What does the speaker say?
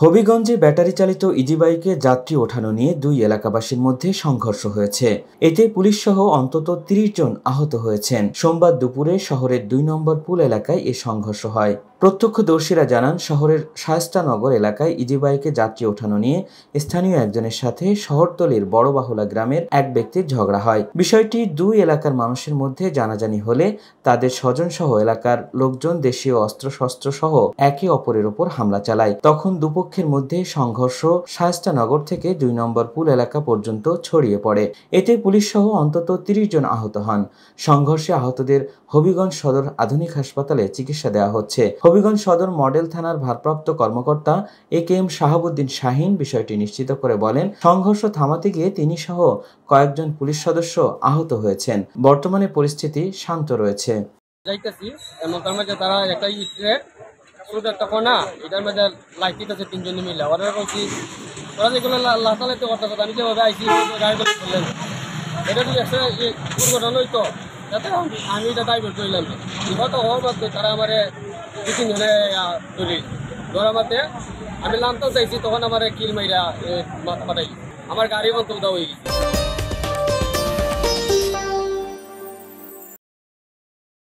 হবিগঞ্জে battery চালিত easy বাইকে যাত্রী ওঠানো নিয়ে দুই এলাকাবাসীর মধ্যে সংঘর্ষ হয়েছে। এতে পুলিশ সহ অন্তত ৩০ জন আহত হয়েছেন। সোমবার দুপুরে শহরের ২ নম্বর পুল এলাকায় এ সংঘর্ষ হয়। প্রত্যক্ষদর্শীরা জানান, শহরের শায়েস্তানগর এলাকায় ইজি বাইকে যাত্রী ওঠানো নিয়ে স্থানীয় একজনের সাথে শহরতলির বড়বাহুলা গ্রামের এক ব্যক্তির ঝগড়া হয়। বিষয়টি দুই এলাকার মানুষের মধ্যে জানাজানি হলে তাদের স্বজনসহ এলাকার লোকজন দেশীয় অস্ত্রশস্ত্র সহ একে অপরের ওপর হামলা চালায়। তখন দুপক্ষের মধ্যে সংঘর্ষ শায়েস্তানগর থেকে ২ নম্বর পুল এলাকা পর্যন্ত ছড়িয়ে পড়ে। এতে পুলিশ সহ অন্তত ৩০ জন আহত হন। সংঘর্ষে আহতদের হবিগঞ্জ সদর আধুনিক হাসপাতালে চিকিৎসা দেওয়া হচ্ছে। হবিগঞ্জ সদর মডেল থানার ভারপ্রাপ্ত কর্মকর্তা একেএম শাহাবুদ্দিন শাহিন বিষয়টি নিশ্চিত করে বলেন, সংঘর্ষ থামাতে গিয়ে তিনি সহ কয়েকজন পুলিশ সদস্য আহত হয়েছেন। বর্তমানে পরিস্থিতি শান্ত রয়েছে। তারা একটা কোনা এটার মধ্যে লাইট দিতেছে ৩ জন মিলে। ওরা বলছি ওরা যেগুলো লাতালাইতে করতেছে, আমি যেভাবে আইসি গাড়ি করলেন এটা যদি একটা দুর্ঘটনা হইতো, যাতে আমি এটা ড্রাইভার করলাম বিপদ হওয়ার মধ্যে তারা আমার ২-৩ জনে ধরার মধ্যে আমি নামতেও চাইছি, তখন আমার কিল মাইরা মাথা পাঠাই আমার গাড়ি বন্ধ হয়ে গেছে।